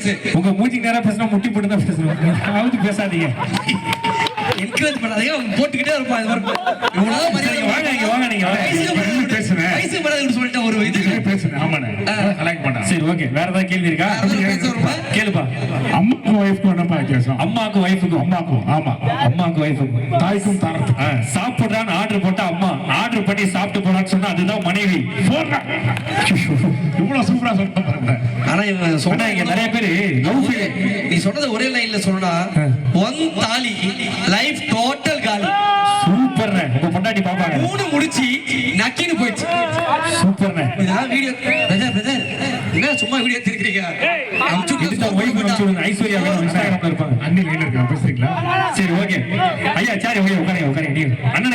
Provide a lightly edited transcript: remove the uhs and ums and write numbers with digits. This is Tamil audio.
பேசு. உங்க மூஞ்சிக்கு நேரா பேசினா முட்டி போட்டு தான் பேசுறோம். அவுத்து பேசாதீங்க. என்கரேஜ் பண்ணாதீங்க. அவன் போட்டுக்கிட்டே இருப்பான். இது மாதிரி இவ்வளவு மரியாதை. வாங்க நீங்க வாங்க நீங்க பேசுறேன். வயசு மரியாதை சொல்லிட்டு ஒரு இது பேசுறேன். ஆமாண்ணே கலெக்ட் பண்ணேன். சரி ஓகே. வேற ஏதாவது கேள்வி இருக்கா? கேளுப்பா. அம்மாக்கும் ஒய்ஃப்க்கும் என்னப்பா வித்தியாசம்? அம்மாக்கும் ஒய்ஃபுக்கும். அம்மாக்கும் ஆமா அம்மாக்கும் ஒய்ஃபுக்கும். தாய்க்கும் தாரத்துக்கும். சாப்பிடுறான்னு ஆர்டர் போட்டா அம்மா, ஆர்டர் பண்ணி சாப்பிட்டு போறான்னு சொன்னா அதுதான் மனைவி. இவ்வளவு சூப்பரா சொல்றாங்க. ஆனா இவன் சொன்னா இங்க நிறைய பேரு நீ சொன்னது ஒரே லைன்ல சொன்னா ஒன் தாலி லைஃப் டோட்டல் காலி. சூப்பர். உங்க பொண்டாட்டி பாப்பாங்க. 3 முடிச்சு நக்கின்னு போயிடுச்சு. சூப்பர். இதெல்லாம் வீடியோ பிரதர் என்ன சும்மா வீடியோ எடுத்துக்கிறீங்க? ஐஸ்வர்யா இன்ஸ்டாகிராம்ல இருப்பாங்க. அண்ணி லைன்ல இருக்காங்க, பேசுறீங்களா? சரி ஓகே ஐயா. சரி ஓகே உட்காருங்க. நீங்க அண்ணனை